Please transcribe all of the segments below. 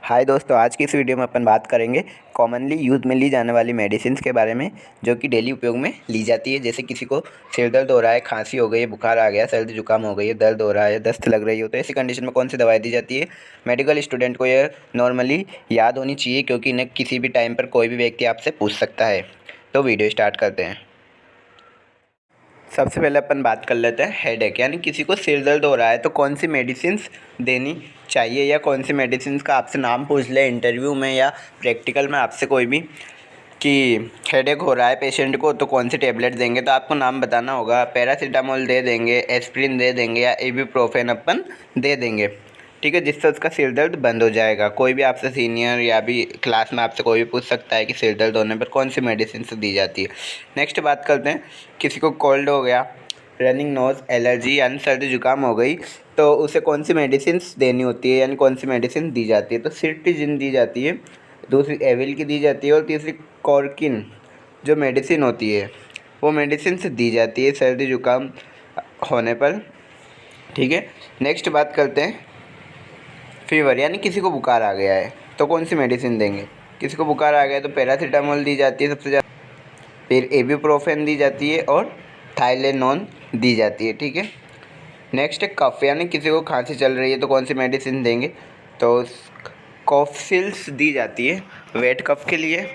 हाय दोस्तों, आज की इस वीडियो में अपन बात करेंगे कॉमनली यूज़ में ली जाने वाली मेडिसिन्स के बारे में जो कि डेली उपयोग में ली जाती है। जैसे किसी को सिर दर्द हो रहा है, खांसी हो गई है, बुखार आ गया, सर्दी जुकाम हो गई है, दर्द हो रहा है, दस्त लग रही हो, तो ऐसी कंडीशन में कौन सी दवाई दी जाती है। मेडिकल स्टूडेंट को यह नॉर्मली याद होनी चाहिए क्योंकि इन्हें किसी भी टाइम पर कोई भी व्यक्ति आपसे पूछ सकता है। तो वीडियो स्टार्ट करते हैं। सबसे पहले अपन बात कर लेते हैं हेडेक, यानी किसी को सिर दर्द हो रहा है तो कौन सी मेडिसिन्स देनी चाहिए या कौन सी मेडिसिन्स का आपसे नाम पूछ ले इंटरव्यू में या प्रैक्टिकल में आपसे कोई भी कि हेडेक हो रहा है पेशेंट को तो कौन सी टेबलेट देंगे, तो आपको नाम बताना होगा। पैरासीटामोल दे देंगे, एस्प्रिन दे देंगे या इबुप्रोफेन अपन दे देंगे, ठीक है, जिससे उसका सिर दर्द बंद हो जाएगा। कोई भी आपसे सीनियर या भी क्लास में आपसे कोई भी पूछ सकता है कि सिर दर्द होने पर कौन सी मेडिसिन दी जाती है। नेक्स्ट बात करते हैं, किसी को कोल्ड हो गया, रनिंग नोज़, एलर्जी यानी सर्दी जुकाम हो गई, तो उसे कौन सी मेडिसिन देनी होती है यानी कौन सी मेडिसिन दी जाती है। तो सिट्रीजिन दी जाती है, दूसरी एविल की दी जाती है और तीसरी कॉर्किन जो मेडिसिन होती है वो मेडिसिन दी जाती है सर्दी जुकाम होने पर, ठीक है। नेक्स्ट बात करते हैं फीवर, यानी किसी को बुखार आ गया है तो कौन सी मेडिसिन देंगे। किसी को बुखार आ गया है तो पैरासीटामोल दी जाती है सबसे ज़्यादा, फिर इबुप्रोफेन दी जाती है और थाइलेनॉन दी जाती है, ठीक है। नेक्स्ट है कफ, यानी किसी को खांसी चल रही है तो कौन सी मेडिसिन देंगे, तो कॉफसिल्स दी जाती है वेट कफ के लिए।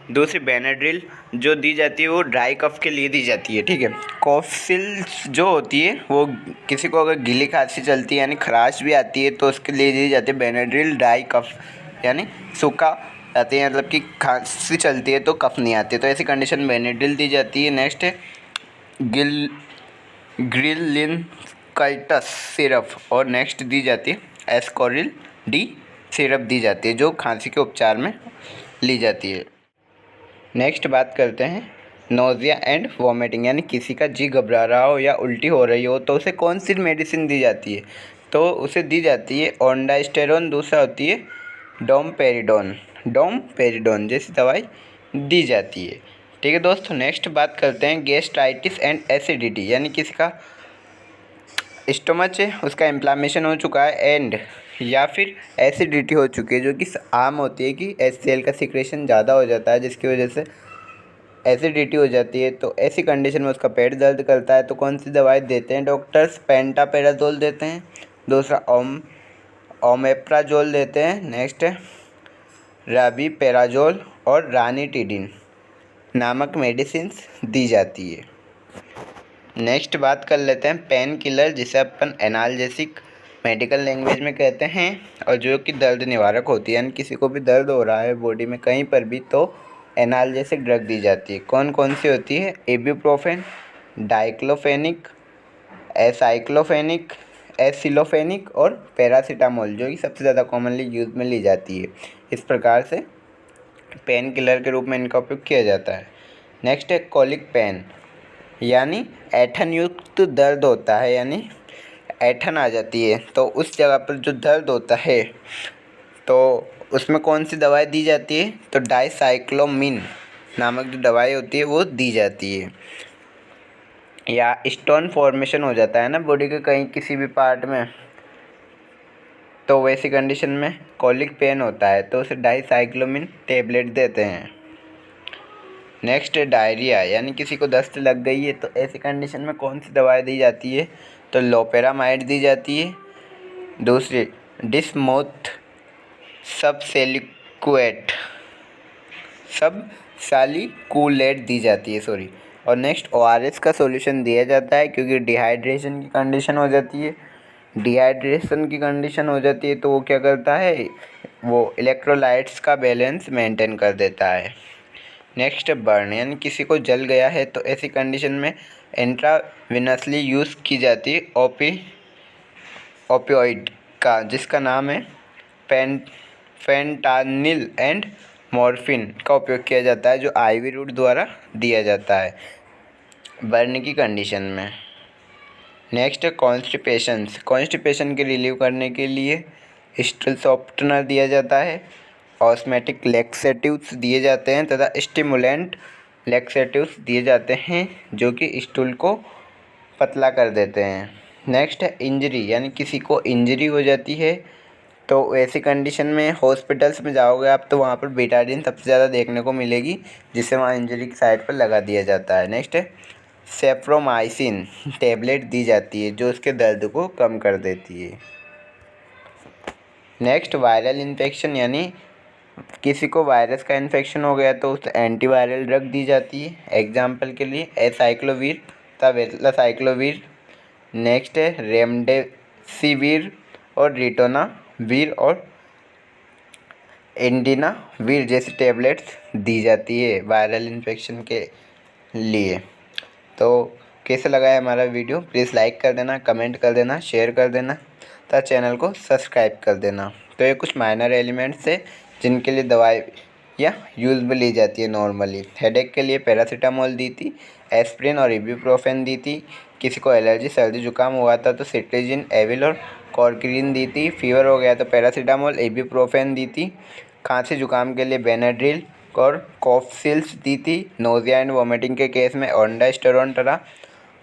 दूसरी बेनाड्रिल जो दी जाती है वो ड्राई कफ के लिए दी जाती है, ठीक है। कॉफसिल्स जो होती है वो किसी को अगर गीली खांसी चलती है यानी खराश भी आती है तो उसके लिए दी जाती है बेनाड्रिल ड्राई कफ, यानी सूखा आती है, मतलब कि खांसी चलती है तो कफ नहीं आती, तो ऐसी कंडीशन में बेनाड्रिल दी जाती है। नेक्स्ट है ग्रिलिनकल्टस सिरप और नेक्स्ट दी जाती है एस्कोरिल डी सिरप दी जाती है जो खांसी के उपचार में ली जाती है। नेक्स्ट बात करते हैं नोज़िया एंड वॉमिटिंग, यानी किसी का जी घबरा रहा हो या उल्टी हो रही हो तो उसे कौन सी मेडिसिन दी जाती है, तो उसे दी जाती है ओंडास्टेरोन, दूसरा होती है डोमपेरिडोन जैसी दवाई दी जाती है, ठीक है दोस्तों। नेक्स्ट बात करते हैं गैस्ट्राइटिस एंड एसिडिटी, यानी किसी का स्टमच है उसका इन्फ्लामेशन हो चुका है एंड या फिर एसिडिटी हो चुकी है, जो कि आम होती है कि HCl का सिक्रेशन ज़्यादा हो जाता है जिसकी वजह से एसिडिटी हो जाती है, तो ऐसी कंडीशन में उसका पेट दर्द करता है तो कौन सी दवाई देते हैं डॉक्टर्स, पेंटापेराजोल देते हैं, दूसरा ओमेप्राजोल देते हैं, नेक्स्ट है राबिपेराजोल और रानिटिडिन नामक मेडिसिन्स दी जाती है। नेक्स्ट बात कर लेते हैं पेन किलर, जिसे अपन एनाल्जेसिक मेडिकल लैंग्वेज में कहते हैं और जो कि दर्द निवारक होती है, यानी किसी को भी दर्द हो रहा है बॉडी में कहीं पर भी तो एनाल्जेसिक ड्रग दी जाती है। कौन कौन सी होती है, इबुप्रोफेन, डाइक्लोफेनिक, एसाइक्लोफेनिक, एसिलोफेनिक और पैरासीटामोल जो कि सबसे ज़्यादा कॉमनली यूज़ में ली जाती है। इस प्रकार से पेन किलर के रूप में इनका उपयोग किया जाता है। नेक्स्ट है कॉलिक पेन, यानी ऐठन युक्त दर्द होता है, यानी ऐठन आ जाती है तो उस जगह पर जो दर्द होता है तो उसमें कौन सी दवाई दी जाती है, तो डाइसाइक्लोमिन नामक जो दवाई होती है वो दी जाती है। या स्टोन फॉर्मेशन हो जाता है ना बॉडी के कहीं किसी भी पार्ट में, तो वैसी कंडीशन में कॉलिक पेन होता है तो उसे डाइसाइक्लोमिन टेबलेट देते हैं। नेक्स्ट डायरिया, यानी किसी को दस्त लग गई है तो ऐसी कंडीशन में कौन सी दवाई दी जाती है, तो लोपेरामाइड दी जाती है, दूसरी डिस्मोथ सबसैलिकुलेट दी जाती है, सॉरी। और नेक्स्ट ORS का सॉल्यूशन दिया जाता है क्योंकि डिहाइड्रेशन की कंडीशन हो जाती है। डिहाइड्रेशन की कंडीशन हो जाती है तो वो क्या करता है, वो इलेक्ट्रोलाइट्स का बैलेंस मेंटेन कर देता है। नेक्स्ट बर्न, यानी किसी को जल गया है तो ऐसी कंडीशन में इंट्राविनसली यूज़ की जाती है ओपियोइड का, जिसका नाम है फेंटानिल एंड मॉर्फिन का उपयोग किया जाता है जो IV रूट द्वारा दिया जाता है बर्न की कंडीशन में। नेक्स्ट है कॉन्स्टिपेशन के रिलीव करने के लिए स्टूल सॉफ्टनर दिया जाता है, ऑस्मेटिक लैक्सेटिव्स दिए जाते हैं तथा स्टिमुलेंट लैक्सेटिव्स दिए जाते हैं जो कि स्टूल को पतला कर देते हैं। नेक्स्ट है इंजरी, यानी किसी को इंजरी हो जाती है तो ऐसी कंडीशन में हॉस्पिटल्स में जाओगे आप तो वहाँ पर बेटाडीन सबसे ज़्यादा देखने को मिलेगी, जिससे वहाँ इंजरी की साइड पर लगा दिया जाता है। नेक्स्ट है सेफ्रोमाइसिन टैबलेट दी जाती है जो उसके दर्द को कम कर देती है। नेक्स्ट वायरल इन्फेक्शन, यानी किसी को वायरस का इन्फेक्शन हो गया तो उस एंटीवायरल ड्रग दी जाती है। एग्जाम्पल के लिए एसाइक्लोवीर तथा वेलासाइक्लोवीर। नेक्स्ट है रेमडेसिविर और रिटोनावीर और एंडिनावीर जैसी टैबलेट्स दी जाती है वायरल इन्फेक्शन के लिए। तो कैसे लगा है हमारा वीडियो, प्लीज़ लाइक कर देना, कमेंट कर देना, शेयर कर देना तथा चैनल को सब्सक्राइब कर देना। तो ये कुछ माइनर एलिमेंट्स है जिनके लिए दवाई या यूज़ में ली जाती है नॉर्मली। हेडेक के लिए पैरासीटामोल दी थी, एस्प्रिन और इबुप्रोफेन दी थी। किसी को एलर्जी सर्दी जुकाम हुआ था तो सिट्रीजिन, एविल और कॉर्क्रीन दी थी। फीवर हो गया तो पैरासीटामोल, इबुप्रोफेन दी थी। खांसी जुकाम के लिए बेनाड्रिल और कॉफसिल्स दी थी। नोज़िया एंड वोमिटिंग के केस में ओंडास्टेरोन तथा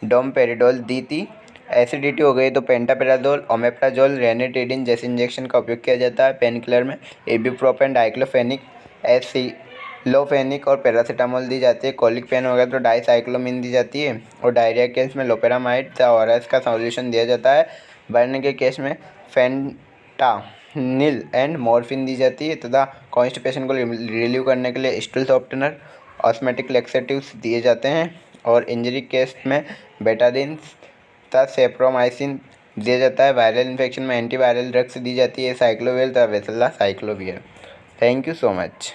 डोमपेरिडोल दी थी। एसिडिटी हो गई तो पेंटापेराजोल, ओमेप्राजोल, रेनिटेडिन जैसे इंजेक्शन का उपयोग किया जाता है। पेन किलर में इबुप्रोफेन, डाइक्लोफेनिक, एसिलोफेनिक और पैरासीटामोल दी जाती है। कॉलिक पेन हो गया तो डाइसाइक्लोमिन दी जाती है और डायरिया केस में लोपेरामाइड या ओआरएस का सॉल्यूशन दिया जाता है। बर्न के केस में फेंटानिल एंड मॉर्फिन दी जाती है तथा कॉन्स्टिपेशन को रिलीव करने के लिए स्टूल सॉफ्टनर, ऑस्मेटिक लेक्सेटिव्स दिए जाते हैं। और इंजरी केस में बेटाडीन तथा सेप्रोमाइसिन दिया जाता है। वायरल इन्फेक्शन में एंटीवायरल ड्रग्स दी जाती है, साइक्लोवेल तथा valacyclovir. Thank you so much.